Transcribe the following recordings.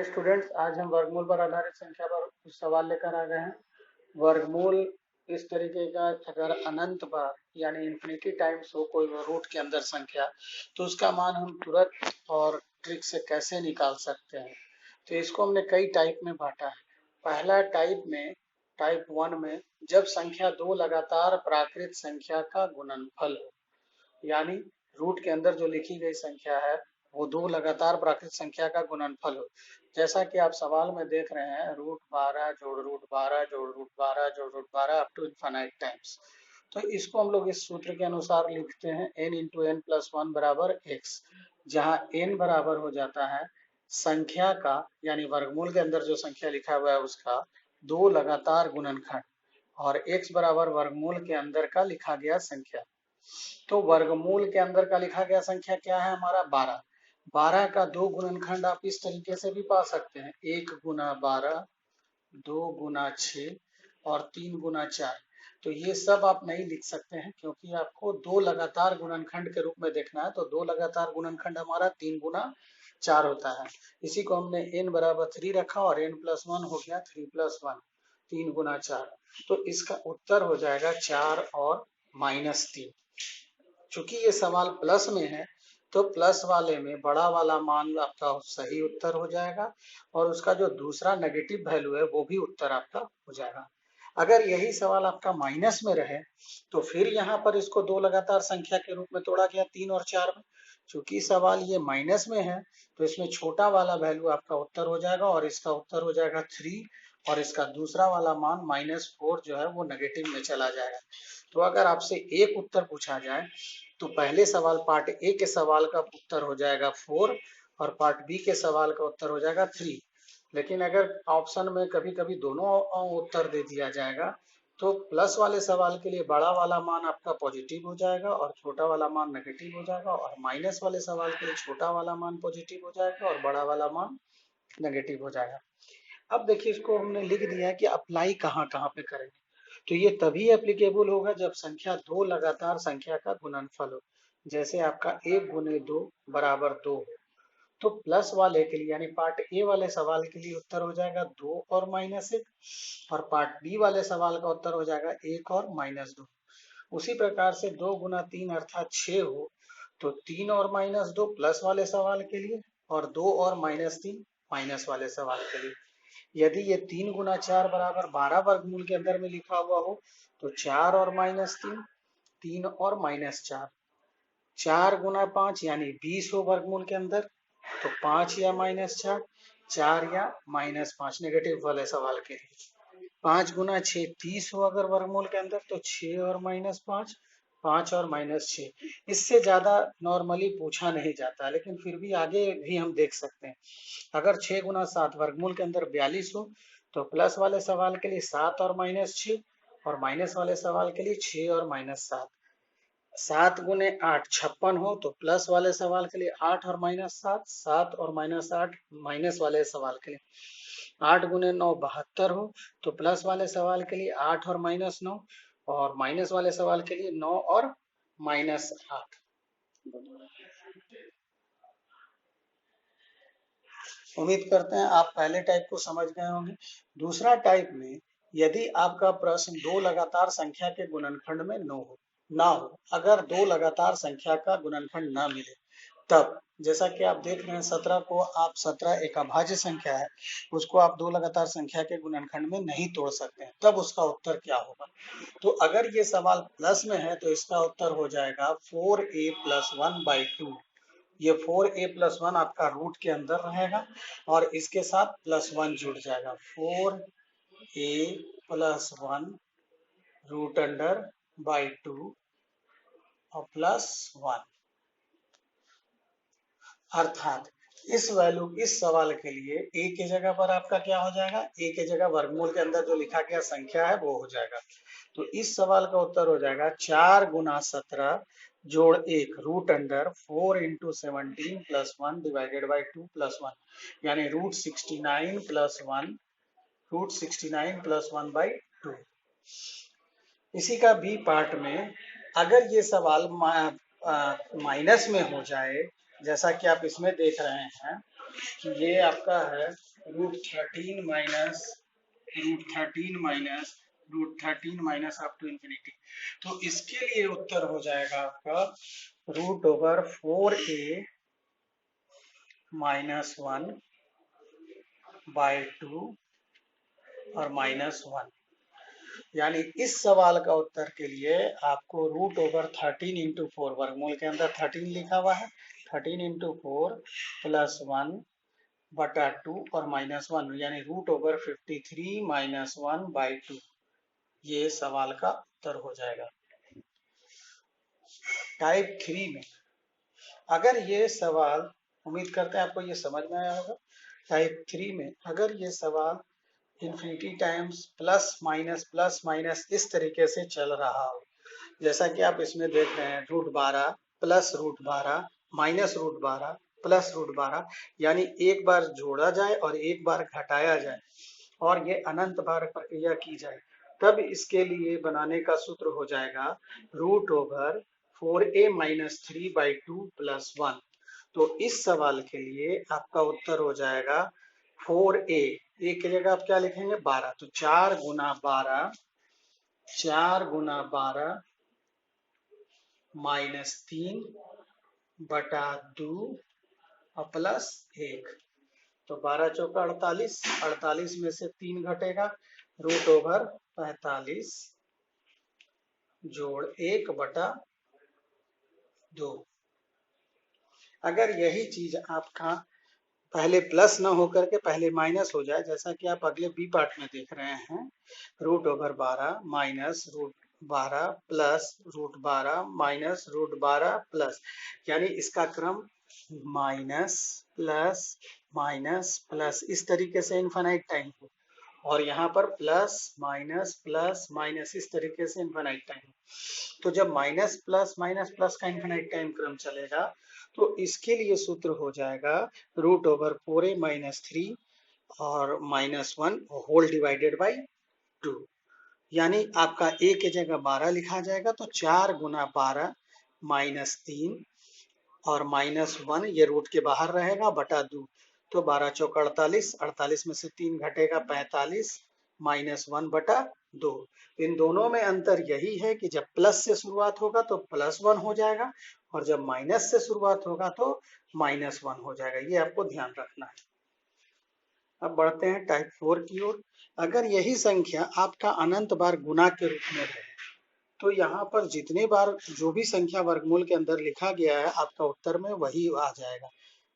Dear students, आज हम वर्गमूल पर आधारित संख्या पर कुछ सवाल लेकर आ गए हैं। वर्गमूल इस तरीके का, अगर अनंत बार यानी इन्फिनिटी टाइम्स हो कोई रूट के अंदर संख्या, तो उसका मान हम तुरंत और ट्रिक से कैसे निकाल सकते हैं। तो इसको हमने कई टाइप में बांटा है। पहला टाइप 1 में जब संख्या दो लगातार प्राकृत संख्या का गुणनफल हो, यानी रूट के अंदर जो लिखी गई संख्या है वो दो लगातार प्राकृत संख्या का गुणनफल हो। जैसा कि आप सवाल में देख रहे हैं, रूट 12 जोड़ रूट 12 जोड़ रूट 12 जोड़ root 12 up to infinite times. तो इसको हम लोग इस सूत्र के अनुसार लिखते हैं n into N plus one बराबर x, जहाँ n बराबर हो जाता है संख्या का, यानी वर्गमूल के अंदर जो संख्या लिखा हुआ है उसका दो लगातार गुणनखंड, और x बराबर वर्गमूल के अंदर का लिखा गया संख्या। तो वर्गमूल के अंदर का लिखा गया संख्या क्या है हमारा 12। 12 का दो गुणनखंड आप इस तरीके से भी पा सकते हैं, 1 गुना 12, 2 गुना 6 और 3 गुना 4। तो ये सब आप नहीं लिख सकते हैं क्योंकि आपको दो लगातार गुणनखंड के रूप में देखना है। तो दो लगातार गुणनखंड हमारा 3 गुना 4 होता है। इसी को हमने n बराबर 3 रखा और n प्लस 1 हो गया 3 प्लस 1, 3 गुना 4। तो इसका उत्तर हो जाएगा 4 और -3। चूंकि ये सवाल प्लस में है तो प्लस वाले में बड़ा वाला मान आपका सही उत्तर हो जाएगा और उसका जो दूसरा नेगेटिव वैल्यू है वो भी उत्तर आपका हो जाएगा। अगर यही सवाल आपका माइनस में रहे तो फिर यहाँ पर इसको दो लगातार संख्या के रूप में तोड़ा गया 3 और 4 में। चूंकि सवाल ये माइनस में है तो इसमें छोटा वाला वैल्यू आपका उत्तर हो जाएगा और इसका उत्तर हो जाएगा 3, और इसका दूसरा वाला मान -4 जो है वो नेगेटिव में चला जाएगा। तो अगर आपसे एक उत्तर पूछा जाए तो पहले सवाल पार्ट ए के सवाल का उत्तर हो जाएगा 4 और पार्ट बी के सवाल का उत्तर हो जाएगा 3। लेकिन अगर ऑप्शन में कभी कभी दोनों उत्तर दे दिया जाएगा तो प्लस वाले सवाल के लिए बड़ा वाला मान आपका पॉजिटिव हो जाएगा और छोटा वाला मान नेगेटिव हो जाएगा, और माइनस वाले सवाल के लिए छोटा वाला मान पॉजिटिव हो जाएगा और बड़ा वाला मान नेगेटिव हो जाएगा। अब देखिए, इसको हमने लिख दिया है कि अप्लाई कहाँ कहाँ पे करेंगे। तो ये तभी एप्लीकेबल होगा जब संख्या दो लगातार संख्या का गुणनफल हो। जैसे आपका 1 गुने 2 बराबर 2 हो, तो प्लस वाले के लिए यानी पार्ट ए वाले सवाल के लिए उत्तर हो जाएगा 2 और -1, और पार्ट बी वाले सवाल का उत्तर हो जाएगा 1 और -2। उसी प्रकार से 2 गुना 3 अर्थात 6 हो तो 3 और -2 प्लस वाले सवाल के लिए, और 2 और -3 माइनस वाले सवाल के लिए। यदि ये 3 गुना 4 बराबर 12 वर्गमूल के अंदर में लिखा हुआ हो तो 4 और -3, 3 और -4, 4 गुना 5 यानी 20 हो वर्गमूल के अंदर तो 5 या -4, 4 या -5 नेगेटिव वाले सवाल के लिए। 5 गुना 6 30 हो अगर वर्गमूल के अंदर तो 6 और -5, 5 और -6। इससे ज्यादा नॉर्मली पूछा नहीं जाता, लेकिन फिर भी आगे भी हम देख सकते हैं। अगर 6 गुना 7 वर्गमूल के अंदर 42 हो तो प्लस वाले सवाल के लिए 7 और -6, और माइनस वाले सवाल के लिए 6 और -7। 7 गुने 8 56 हो तो प्लस वाले सवाल के लिए 8 और -7, 7 और -8 माइनस वाले सवाल के लिए। 8 गुने 9 72 हो तो प्लस वाले सवाल के लिए 8 और -9, और माइनस वाले सवाल के लिए 9 और -8। उम्मीद करते हैं आप पहले टाइप को समझ गए होंगे। दूसरा टाइप में यदि आपका प्रश्न दो लगातार संख्या के गुणनखंड में ना हो, अगर दो लगातार संख्या का गुणनखंड ना मिले, तब जैसा कि आप देख रहे हैं 17 को आप 17 एक अभाज्य संख्या है, उसको आप दो लगातार संख्या के गुणनखंड में नहीं तोड़ सकते हैं, तब उसका उत्तर क्या होगा। तो अगर ये सवाल प्लस में है तो इसका उत्तर हो जाएगा 4a प्लस 1/2। ये 4a प्लस 1 आपका रूट के अंदर रहेगा और इसके साथ +1 जुड़ जाएगा, 4a plus 1 root under by 2 और +1। अर्थात इस वैल्यू, इस सवाल के लिए a के जगह पर आपका क्या हो जाएगा, a के जगह वर्गमूल के अंदर जो लिखा गया संख्या है वो हो जाएगा। तो इस सवाल का उत्तर हो जाएगा 4 गुना 17 जोड़ 1 root under 4 into 17 plus 1 divided by 2 plus 1, यानी √69 प्लस 1, √69 प्लस 1/2। इसी का बी पार्ट में अगर ये सवाल माइनस में हो जाए, जैसा कि आप इसमें देख रहे हैं कि ये आपका है √13 माइनस अप टू इंफिनिटी। तो इसके लिए उत्तर हो जाएगा आपका √4a -1/2 और -1। यानी इस सवाल का उत्तर के लिए आपको √13 × 4, वर्गमूल के अंदर 13 लिखा हुआ है, 13 × 4 + 1/2 और -1, यानी √53 -1/2 ये सवाल का उत्तर हो जाएगा। टाइप 3 में अगर ये सवाल, उम्मीद करते हैं आपको ये समझ में आया होगा। टाइप 3 में अगर ये सवाल इंफिनिटी टाइम्स प्लस माइनस इस तरीके से चल रहा हो, जैसा कि आप इसमें देख रहे हैं, √12 प्लस √12 माइनस √12 प्लस √12, यानी एक बार जोड़ा जाए और एक बार घटाया जाए और ये अनंत बार प्रक्रिया की जाए, तब इसके लिए बनाने का सूत्र हो जाएगा √4a - 3/2 + 1। तो इस सवाल के लिए आपका उत्तर हो जाएगा 4a, एक की जगह आप क्या लिखेंगे 12, तो 4 × 12 -3/2 और +1, तो 12 चौका 48, 48 में से 3 घटेगा, √45 जोड़ 1/2। अगर यही चीज आपका पहले प्लस ना होकर के पहले माइनस हो जाए, जैसा कि आप अगले बी पार्ट में देख रहे हैं, √12 माइनस √12 प्लस √12 माइनस √12 प्लस, यानी इसका क्रम माइनस प्लस माइनस प्लस इस तरीके से इनफाइनाइट टाइम हो, और यहाँ पर प्लस माइनस इस तरीके से इनफाइनाइट टाइम। तो जब माइनस प्लस का इनफाइनाइट टाइम क्रम चलेगा, तो इसके लिए सूत्र हो जाएगा √4a - 3 और -1 होल डिवाइडेड बाई 2, यानी आपका a के जगह 12 लिखा जाएगा, तो 4 × 12 -3 और -1 ये रूट के बाहर रहेगा बटा 2, तो 12 चौका 48, 48 में से 3 घटेगा 45 -1/2। इन दोनों में अंतर यही है कि जब प्लस से शुरुआत होगा तो +1 हो जाएगा, और जब माइनस से शुरुआत होगा तो -1 हो जाएगा। ये आपको ध्यान रखना है। अब बढ़ते हैं टाइप 4 की ओर। अगर यही संख्या आपका अनंत बार गुना के रूप में है, तो यहाँ पर जितने बार जो भी संख्या वर्गमूल के अंदर लिखा गया है, आपका उत्तर में वही आ जाएगा।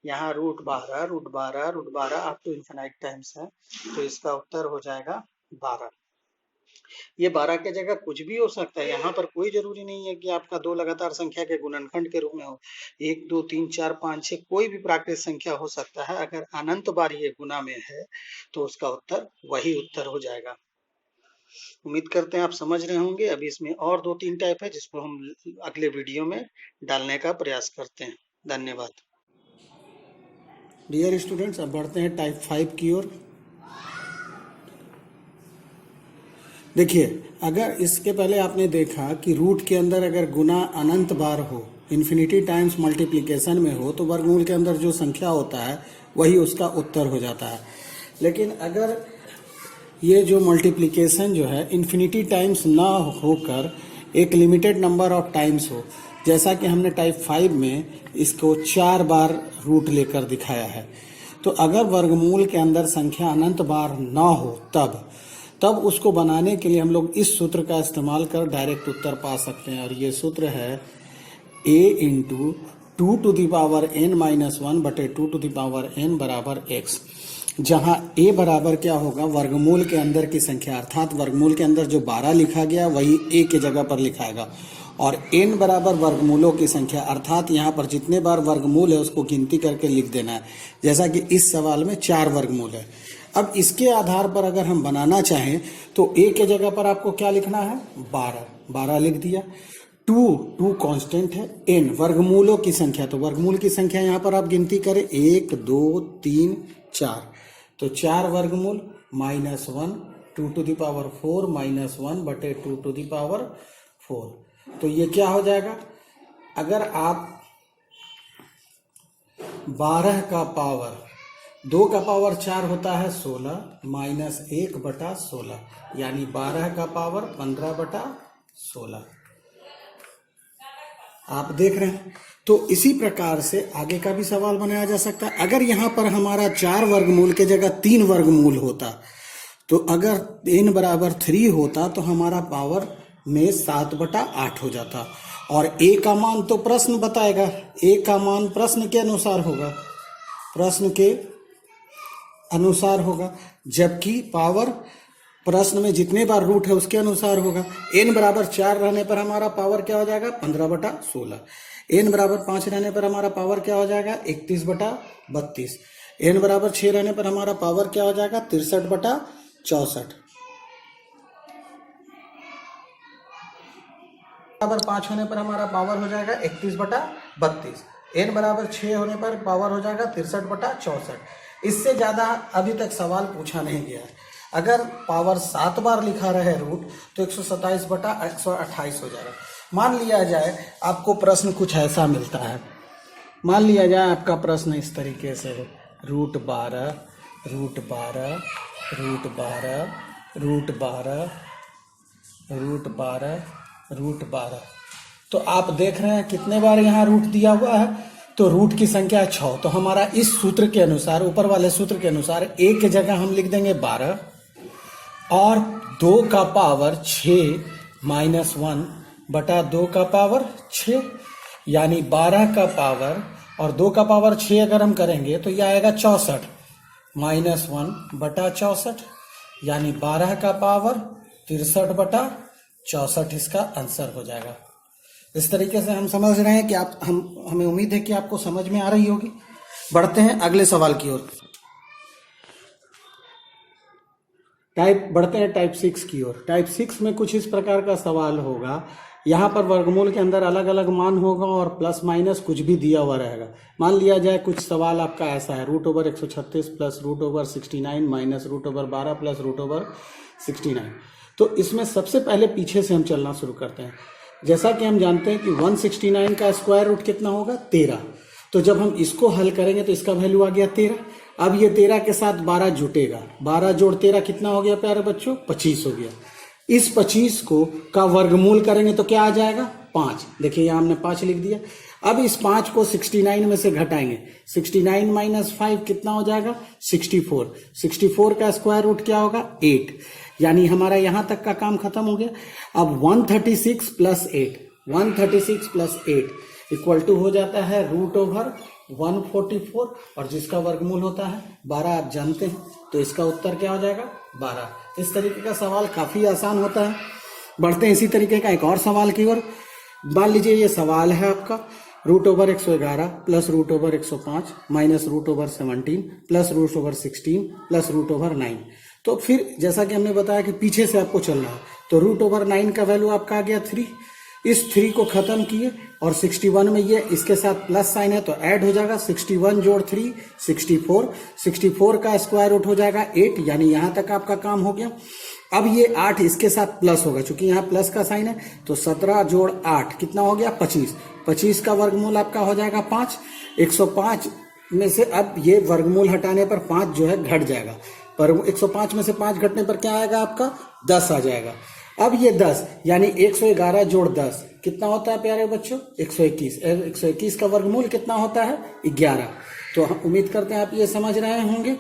यहाँ √12 अप टू इनफिनाइट टाइम्स है, तो इसका उत्तर हो जाएगा 12। ये 12 के जगह कुछ भी हो सकता है, यहाँ पर कोई जरूरी नहीं है कि आपका 2 लगातार संख्या के गुणनखंड के रूप में हो। 1 2 3 4 5 6 कोई भी प्राकृत संख्या हो सकता है। अगर अनंत बार ये गुना में है तो उसका उत्तर वही उत्तर हो जाएगा। उम्मीद करते हैं आप समझ रहे होंगे। अभी इसमें और 2-3 टाइप है जिसको हम अगले वीडियो में डालने का प्रयास करते हैं। धन्यवाद। डियर स्टूडेंट्स, अब बढ़ते हैं टाइप 5 की ओर। देखिए, अगर इसके पहले आपने देखा कि रूट के अंदर अगर गुना अनंत बार हो, इन्फिनिटी टाइम्स मल्टीप्लिकेशन में हो, तो वर्गमूल के अंदर जो संख्या होता है वही उसका उत्तर हो जाता है। लेकिन अगर ये जो मल्टीप्लिकेशन जो है इन्फिनिटी टाइम्स ना होकर एक लिमिटेड नंबर ऑफ टाइम्स हो, जैसा कि हमने टाइप 5 में इसको 4 बार रूट लेकर दिखाया है, तो अगर वर्गमूल के अंदर संख्या अनंत बार ना हो तब उसको बनाने के लिए हम लोग इस सूत्र का इस्तेमाल कर डायरेक्ट उत्तर पा सकते हैं। और ये सूत्र है a × 2n-1 बटे 2n बराबर x, जहां a बराबर क्या होगा, वर्गमूल के अंदर की संख्या, अर्थात वर्गमूल के अंदर जो 12 लिखा गया वही a के जगह पर लिखाएगा, और n बराबर वर्गमूलों की संख्या, अर्थात यहाँ पर जितने बार वर्गमूल है उसको गिनती करके लिख देना है, जैसा कि इस सवाल में 4 वर्गमूल है। अब इसके आधार पर अगर हम बनाना चाहें तो a के जगह पर आपको क्या लिखना है, 12 लिख दिया। 2 कांस्टेंट है, n वर्गमूलों की संख्या, तो वर्गमूल की संख्या यहाँ पर आप गिनती करें 1 2 3 4, तो 4 worgमूल -1 2⁴ -1 बटे 2⁴, तो ये क्या हो जाएगा, अगर आप 12 का पावर 2 का पावर 4 होता है 16 माइनस 1/16 यानी 12 का पावर 15/16। आप देख रहे हैं। तो इसी प्रकार से आगे का भी सवाल बनाया जा सकता है। अगर यहां पर हमारा 4 वर्गमूल के जगह 3 वर्गमूल होता, तो अगर n बराबर 3 होता तो हमारा पावर में 7/8 हो जाता। और a का मान तो प्रश्न बताएगा, a का मान प्रश्न के अनुसार होगा, प्रश्न के अनुसार होगा, जबकि पावर प्रश्न में जितने बार रूट है उसके अनुसार होगा। n बराबर 4 रहने पर हमारा पावर क्या हो जाएगा 15/16। n बराबर 5 रहने पर हमारा पावर क्या हो जाएगा 31/32। n बराबर 6 रहने पर हमारा पावर क्या हो जाएगा 63/64। बराबर 5 होने पर हमारा पावर हो जाएगा 31/32। n बराबर 6 होने पर पावर हो जाएगा 63/64। इससे ज्यादा अभी तक सवाल पूछा नहीं गया है। अगर पावर 7 बार लिखा रहे रूट तो 127/128 हो जाएगा। मान लिया जाए आपको प्रश्न कुछ ऐसा मिलता है, मान लिया जाए आपका प्रश्न इस तरीके से √12 √12 √12 √12 √12 √12। तो आप देख रहे हैं कितने बार यहाँ रूट दिया हुआ है, तो रूट की संख्या 6। तो हमारा इस सूत्र के अनुसार, ऊपर वाले सूत्र के अनुसार a के जगह हम लिख देंगे 12 और 2 का पावर 6 माइनस 1/2 का पावर 6 यानी 12 का पावर और 2 का पावर 6 अगर हम करेंगे तो यह आएगा 64 माइनस 1/64 यानी 12 का पावर 63/64 इसका आंसर हो जाएगा। इस तरीके से हम समझ रहे हैं कि हमें उम्मीद है कि आपको समझ में आ रही होगी। बढ़ते हैं अगले सवाल की ओर। बढ़ते हैं टाइप 6 की ओर। टाइप 6 में कुछ इस प्रकार का सवाल होगा। यहाँ पर वर्गमूल के अंदर अलग अलग मान होगा और प्लस माइनस कुछ भी दिया हुआ रहेगा। मान लिया जाए कुछ सवाल आपका ऐसा है √136 प्लस √69 माइनस √12 प्लस √69। तो इसमें सबसे पहले पीछे से हम चलना शुरू करते हैं। जैसा कि हम जानते हैं कि 169 का स्क्वायर रूट कितना होगा 13। तो जब हम इसको हल करेंगे तो इसका वैल्यू आ गया 13। अब ये 13 के साथ 12 जुटेगा, 12 जोड़ 13 कितना हो गया प्यारे बच्चों 25 हो गया। इस 25 को का वर्गमूल करेंगे तो क्या आ जाएगा 5। देखिए यहाँ हमने 5 लिख दिया। अब इस 5 को 69 में से घटाएंगे, 69 माइनस 5 कितना हो जाएगा 64। 64 का स्क्वायर रूट क्या होगा 8, यानी हमारा यहां तक का काम खत्म हो गया। अब 136 प्लस 8, 136 प्लस 8 इक्वल टू हो जाता है √144 और जिसका वर्गमूल होता है 12 आप जानते हैं। तो इसका उत्तर क्या हो जाएगा 12। इस तरीके का सवाल काफी आसान होता है। बढ़ते हैं इसी तरीके का एक और सवाल की ओर। मान लीजिए ये सवाल है आपका √111 प्लस √105 माइनस √17 प्लस √16 प्लस √9। तो फिर जैसा कि हमने बताया कि पीछे से आपको चलना है, तो √9 का वैल्यू आपका आ गया 3। इस 3 को खत्म किए और 61 में ये इसके साथ प्लस साइन है तो ऐड हो जाएगा 61 जोड़ 3 64। 64 का स्क्वायर रूट हो जाएगा 8, यानी यहां तक आपका काम हो गया। अब ये 8 इसके साथ प्लस होगा, क्योंकि यहाँ प्लस का साइन है तो 17 जोड़ 8 कितना हो गया 25। 25 का वर्गमूल आपका हो जाएगा 5। 105 में से अब ये वर्गमूल हटाने पर 5 जो है घट जाएगा, पर 105 में से 5 घटने पर क्या आएगा आपका 10 आ जाएगा। अब ये 10 यानी 111 जोड़ 10 कितना होता है प्यारे बच्चों 121। 121 का वर्गमूल कितना होता है 11। तो हम उम्मीद करते हैं आप ये समझ रहे होंगे।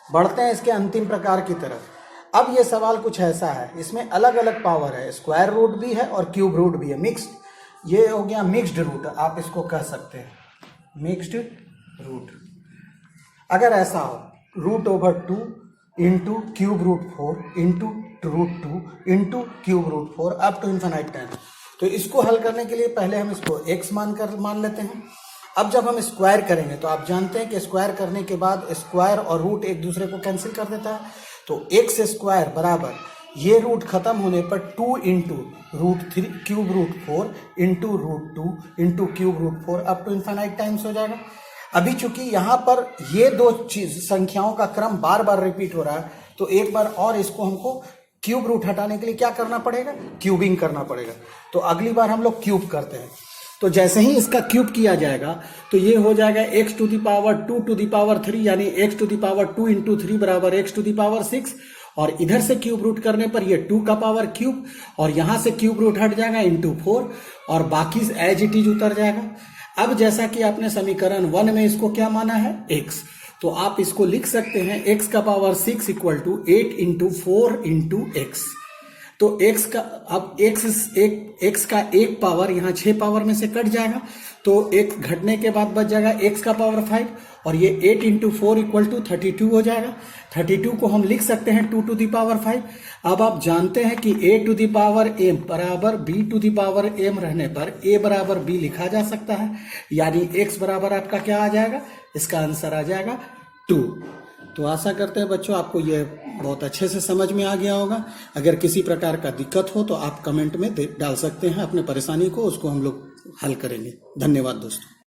बढ़ते हैं इसके अंतिम प्रकार की तरफ। अब ये सवाल कुछ ऐसा है, इसमें अलग अलग पावर है, स्क्वायर रूट भी है और क्यूब रूट भी है, मिक्स्ड। ये हो गया मिक्स्ड रूट, आप इसको कह सकते हैं मिक्स्ड रूट। अगर ऐसा हो √2 into cube √4 into √2 into cube √4 up to infinite time, तो इसको हल करने के लिए पहले हम इसको x मान लेते हैं। अब जब हम स्क्वायर करेंगे तो आप जानते हैं कि स्क्वायर करने के बाद स्क्वायर और रूट एक दूसरे को कैंसिल कर देता है, तो x स्क्वायर बराबर ये रूट खत्म होने पर 2 into √3 cube √4 into √2 into cube √4 up to infinite times हो जाएगा। अभी चूंकि यहां पर ये दो संख्याओं का क्रम बार बार रिपीट हो रहा है, तो एक बार और इसको हमको क्यूब रूट हटाने के लिए क्या करना पड़ेगा क्यूबिंग करना पड़ेगा। तो अगली बार हम लोग क्यूब करते हैं। तो जैसे ही इसका क्यूब किया जाएगा तो ये हो जाएगा x to the power 2 to the power 3, यानी x to the power 2 into 3 बराबर x टू द पावर 6, और इधर से क्यूब रूट करने पर ये 2 का पावर क्यूब, और यहां से क्यूब रूट हट जाएगा इंटू 4, और बाकी एज इट इज उतर जाएगा। अब जैसा कि आपने समीकरण 1 में इसको क्या माना है, x, तो आप इसको लिख सकते हैं x का power 6 equal to 8 into 4 into x. तो x का अब x का एक पावर यहाँ 6 पावर में से कट जाएगा, तो x घटने के बाद बच जाएगा x का पावर 5, और ये 8 इंटू 4 इक्वल टू 32 हो जाएगा। 32 को हम लिख सकते हैं 2 टू द पावर 5। अब आप जानते हैं कि a to the power m बराबर b to the power m रहने पर a बराबर b लिखा जा सकता है, यानी x बराबर आपका क्या आ जाएगा, इसका आंसर आ जाएगा 2। तो आशा करते हैं बच्चों आपको ये बहुत अच्छे से समझ में आ गया होगा। अगर किसी प्रकार का दिक्कत हो तो आप कमेंट में डाल सकते हैं अपने परेशानी को, उसको हम लोग हल करेंगे। धन्यवाद दोस्तों।